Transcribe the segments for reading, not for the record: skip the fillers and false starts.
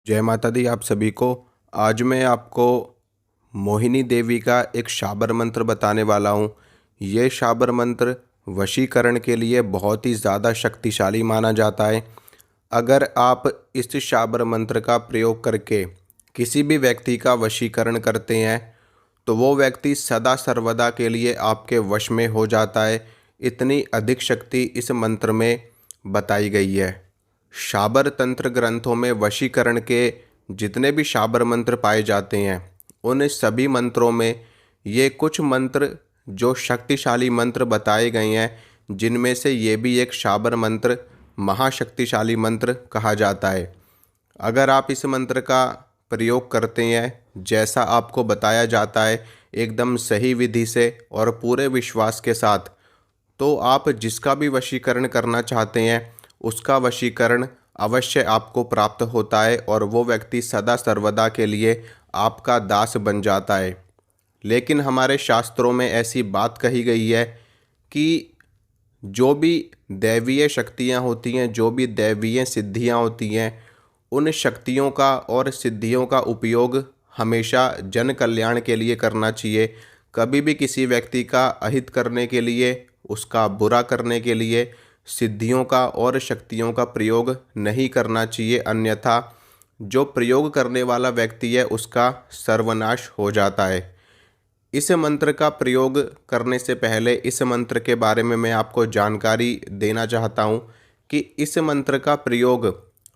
जय माता दी आप सभी को। आज मैं आपको मोहिनी देवी का एक शाबर मंत्र बताने वाला हूँ। ये शाबर मंत्र वशीकरण के लिए बहुत ही ज़्यादा शक्तिशाली माना जाता है। अगर आप इस शाबर मंत्र का प्रयोग करके किसी भी व्यक्ति का वशीकरण करते हैं तो वो व्यक्ति सदा सर्वदा के लिए आपके वश में हो जाता है। इतनी अधिक शक्ति इस मंत्र में बताई गई है। शाबर तंत्र ग्रंथों में वशीकरण के जितने भी शाबर मंत्र पाए जाते हैं उन सभी मंत्रों में ये कुछ मंत्र जो शक्तिशाली मंत्र बताए गए हैं, जिनमें से ये भी एक शाबर मंत्र महाशक्तिशाली मंत्र कहा जाता है। अगर आप इस मंत्र का प्रयोग करते हैं जैसा आपको बताया जाता है, एकदम सही विधि से और पूरे विश्वास के साथ, तो आप जिसका भी वशीकरण करना चाहते हैं उसका वशीकरण अवश्य आपको प्राप्त होता है और वो व्यक्ति सदा सर्वदा के लिए आपका दास बन जाता है। लेकिन हमारे शास्त्रों में ऐसी बात कही गई है कि जो भी दैवीय शक्तियाँ होती हैं, जो भी दैवीय सिद्धियाँ होती हैं, उन शक्तियों का और सिद्धियों का उपयोग हमेशा जन कल्याण के लिए करना चाहिए। कभी भी किसी व्यक्ति का अहित करने के लिए, उसका बुरा करने के लिए सिद्धियों का और शक्तियों का प्रयोग नहीं करना चाहिए, अन्यथा जो प्रयोग करने वाला व्यक्ति है उसका सर्वनाश हो जाता है। इस मंत्र का प्रयोग करने से पहले इस मंत्र के बारे में मैं आपको जानकारी देना चाहता हूँ कि इस मंत्र का प्रयोग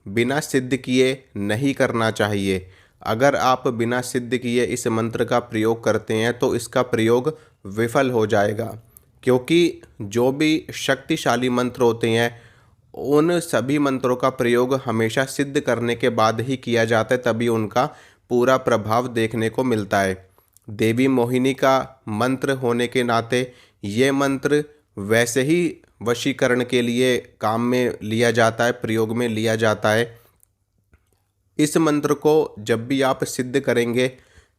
बिना सिद्ध किए नहीं करना चाहिए। अगर आप बिना सिद्ध किए इस मंत्र का प्रयोग करते हैं तो इसका प्रयोग विफल हो जाएगा, क्योंकि जो भी शक्तिशाली मंत्र होते हैं उन सभी मंत्रों का प्रयोग हमेशा सिद्ध करने के बाद ही किया जाता है, तभी उनका पूरा प्रभाव देखने को मिलता है। देवी मोहिनी का मंत्र होने के नाते ये मंत्र वैसे ही वशीकरण के लिए काम में लिया जाता है, प्रयोग में लिया जाता है। इस मंत्र को जब भी आप सिद्ध करेंगे,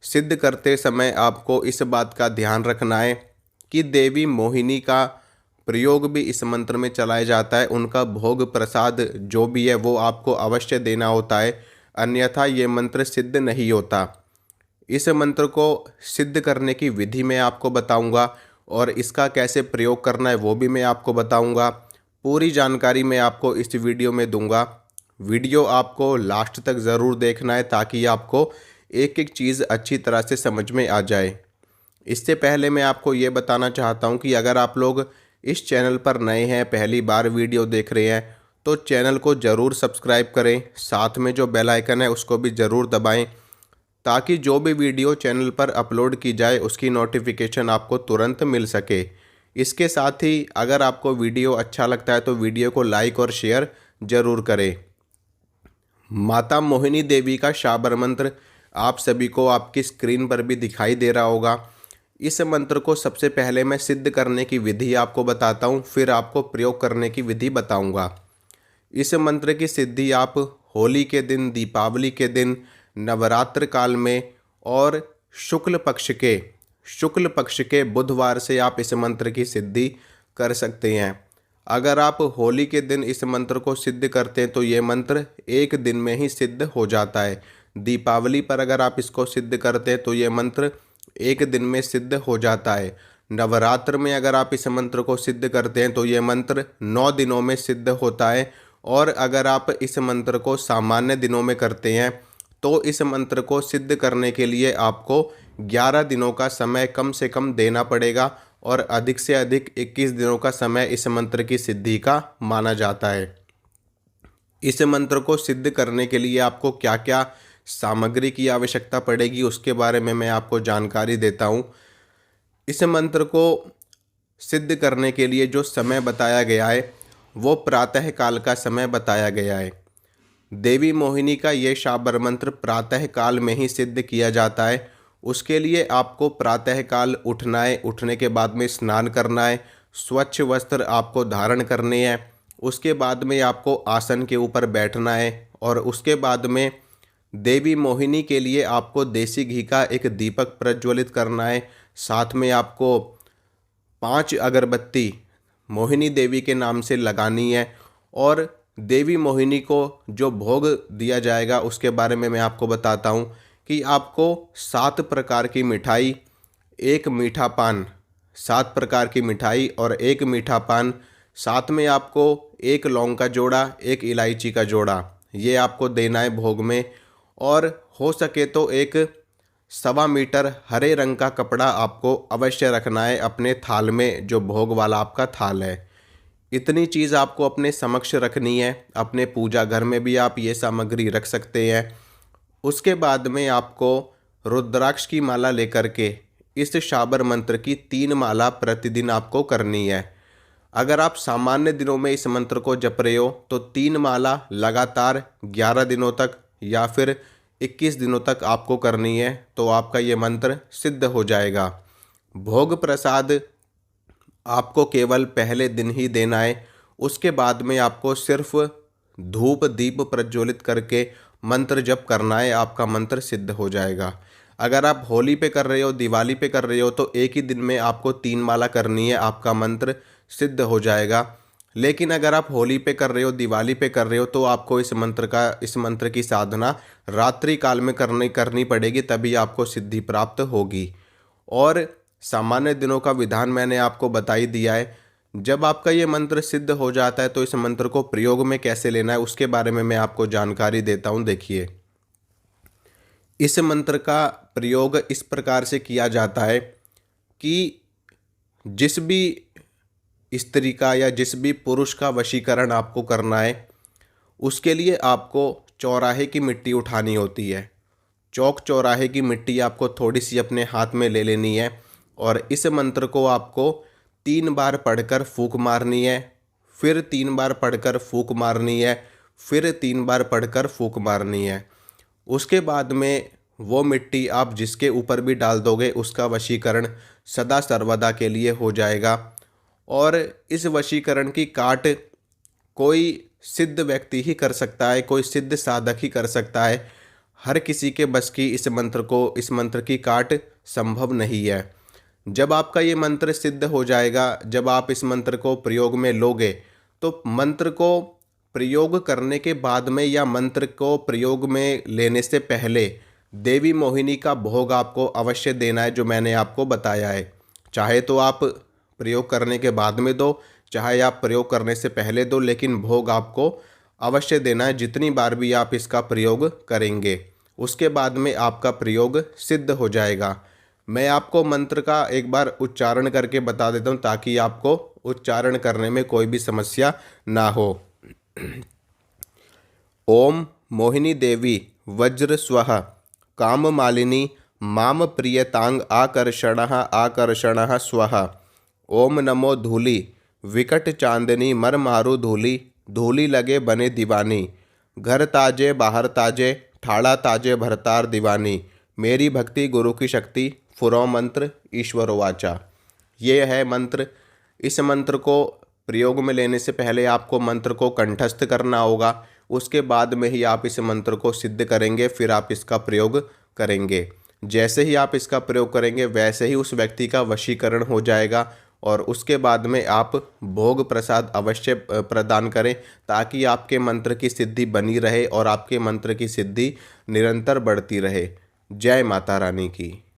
सिद्ध करते समय आपको इस बात का ध्यान रखना है कि देवी मोहिनी का प्रयोग भी इस मंत्र में चलाया जाता है। उनका भोग प्रसाद जो भी है वो आपको अवश्य देना होता है, अन्यथा ये मंत्र सिद्ध नहीं होता। इस मंत्र को सिद्ध करने की विधि मैं आपको बताऊंगा और इसका कैसे प्रयोग करना है वो भी मैं आपको बताऊंगा। पूरी जानकारी मैं आपको इस वीडियो में दूंगा। वीडियो आपको लास्ट तक ज़रूर देखना है ताकि आपको एक एक चीज़ अच्छी तरह से समझ में आ जाए। इससे पहले मैं आपको ये बताना चाहता हूँ कि अगर आप लोग इस चैनल पर नए हैं, पहली बार वीडियो देख रहे हैं, तो चैनल को ज़रूर सब्सक्राइब करें। साथ में जो बेल आइकन है उसको भी ज़रूर दबाएं ताकि जो भी वीडियो चैनल पर अपलोड की जाए उसकी नोटिफिकेशन आपको तुरंत मिल सके। इसके साथ ही अगर आपको वीडियो अच्छा लगता है तो वीडियो को लाइक और शेयर ज़रूर करें। माता मोहिनी देवी का शाबर मंत्र आप सभी को आपकी स्क्रीन पर भी दिखाई दे रहा होगा। इस मंत्र को सबसे पहले मैं सिद्ध करने की विधि आपको बताता हूँ, फिर आपको प्रयोग करने की विधि बताऊँगा। इस मंत्र की सिद्धि आप होली के दिन, दीपावली के दिन, नवरात्र काल में और शुक्ल पक्ष के बुधवार से आप इस मंत्र की सिद्धि कर सकते हैं। अगर आप होली के दिन इस मंत्र को सिद्ध करते हैं तो ये मंत्र एक दिन में ही सिद्ध हो जाता है। दीपावली पर अगर आप इसको सिद्ध करते हैं तो ये मंत्र एक दिन में सिद्ध हो जाता है। नवरात्र में अगर आप इस मंत्र को सिद्ध करते हैं तो ये मंत्र 9 दिनों में सिद्ध होता है। और अगर आप इस मंत्र को सामान्य दिनों में करते हैं तो इस मंत्र को सिद्ध करने के लिए आपको 11 दिनों का समय कम से कम देना पड़ेगा और अधिक से अधिक 21 दिनों का समय इस मंत्र की सिद्धि का माना जाता है। इस मंत्र को सिद्ध करने के लिए आपको क्या क्या सामग्री की आवश्यकता पड़ेगी उसके बारे में मैं आपको जानकारी देता हूँ। इस मंत्र को सिद्ध करने के लिए जो समय बताया गया है वो प्रातः काल का समय बताया गया है। देवी मोहिनी का ये शाबर मंत्र प्रातः काल में ही सिद्ध किया जाता है। उसके लिए आपको प्रातः काल उठना है, उठने के बाद में स्नान करना है, स्वच्छ वस्त्र आपको धारण करने हैं, उसके बाद में आपको आसन के ऊपर बैठना है और उसके बाद में देवी मोहिनी के लिए आपको देसी घी का एक दीपक प्रज्वलित करना है। साथ में आपको 5 अगरबत्ती मोहिनी देवी के नाम से लगानी है और देवी मोहिनी को जो भोग दिया जाएगा उसके बारे में मैं आपको बताता हूँ कि आपको 7 प्रकार की मिठाई, एक मीठा पान, 7 प्रकार की मिठाई और एक मीठा पान, साथ में आपको एक लौंग का जोड़ा, एक इलायची का जोड़ा, ये आपको देना है भोग में। और हो सके तो एक 1.25 मीटर हरे रंग का कपड़ा आपको अवश्य रखना है अपने थाल में, जो भोग वाला आपका थाल है। इतनी चीज़ आपको अपने समक्ष रखनी है। अपने पूजा घर में भी आप ये सामग्री रख सकते हैं। उसके बाद में आपको रुद्राक्ष की माला लेकर के इस शाबर मंत्र की 3 माला प्रतिदिन आपको करनी है। अगर आप सामान्य दिनों में इस मंत्र को जप रहे हो तो 3 माला लगातार 11 दिनों तक या फिर 21 दिनों तक आपको करनी है, तो आपका ये मंत्र सिद्ध हो जाएगा। भोग प्रसाद आपको केवल पहले दिन ही देना है। उसके बाद में आपको सिर्फ धूप दीप प्रज्वलित करके मंत्र जप करना है, आपका मंत्र सिद्ध हो जाएगा। अगर आप होली पे कर रहे हो, दिवाली पे कर रहे हो तो एक ही दिन में आपको 3 माला करनी है, आपका मंत्र सिद्ध हो जाएगा। लेकिन अगर आप होली पे कर रहे हो, दिवाली पे कर रहे हो तो आपको इस मंत्र की साधना रात्रि काल में करनी पड़ेगी, तभी आपको सिद्धि प्राप्त होगी। और सामान्य दिनों का विधान मैंने आपको बता ही दिया है। जब आपका ये मंत्र सिद्ध हो जाता है तो इस मंत्र को प्रयोग में कैसे लेना है उसके बारे में मैं आपको जानकारी देता हूँ। देखिए, इस मंत्र का प्रयोग इस प्रकार से किया जाता है कि जिस भी स्त्री का या जिस भी पुरुष का वशीकरण आपको करना है, उसके लिए आपको चौराहे की मिट्टी उठानी होती है। चौक चौराहे की मिट्टी आपको थोड़ी सी अपने हाथ में ले लेनी है और इस मंत्र को आपको 3 बार पढ़कर फूंक मारनी है, फिर 3 बार पढ़कर फूंक मारनी है, फिर 3 बार पढ़कर फूंक मारनी है। उसके बाद में वो मिट्टी आप जिसके ऊपर भी डाल दोगे उसका वशीकरण सदा सर्वदा के लिए हो जाएगा। और इस वशीकरण की काट कोई सिद्ध व्यक्ति ही कर सकता है, कोई सिद्ध साधक ही कर सकता है। हर किसी के बस की इस मंत्र की काट संभव नहीं है। जब आपका ये मंत्र सिद्ध हो जाएगा, जब आप इस मंत्र को प्रयोग में लोगे, तो मंत्र को प्रयोग करने के बाद में या मंत्र को प्रयोग में लेने से पहले देवी मोहिनी का भोग आपको अवश्य देना है, जो मैंने आपको बताया है। चाहे तो आप प्रयोग करने के बाद में दो, चाहे आप प्रयोग करने से पहले दो, लेकिन भोग आपको अवश्य देना है जितनी बार भी आप इसका प्रयोग करेंगे। उसके बाद में आपका प्रयोग सिद्ध हो जाएगा। मैं आपको मंत्र का एक बार उच्चारण करके बता देता हूँ ताकि आपको उच्चारण करने में कोई भी समस्या ना हो। ओम मोहिनी देवी वज्र स्वः काम मालिनी माम प्रियतांग आकर्षणः आकर्षणः स्वः। ओम नमो धूली विकट चांदनी मर मारू धूली धूली लगे बने दीवानी। घर ताजे बाहर ताजे ठाड़ा ताजे भरतार दीवानी। मेरी भक्ति गुरु की शक्ति फुरो मंत्र ईश्वरो वाचा। ये है मंत्र। इस मंत्र को प्रयोग में लेने से पहले आपको मंत्र को कंठस्थ करना होगा। उसके बाद में ही आप इस मंत्र को सिद्ध करेंगे, फिर आप इसका प्रयोग करेंगे। जैसे ही आप इसका प्रयोग करेंगे वैसे ही उस व्यक्ति का वशीकरण हो जाएगा। और उसके बाद में आप भोग प्रसाद अवश्य प्रदान करें ताकि आपके मंत्र की सिद्धि बनी रहे और आपके मंत्र की सिद्धि निरंतर बढ़ती रहे। जय माता रानी की।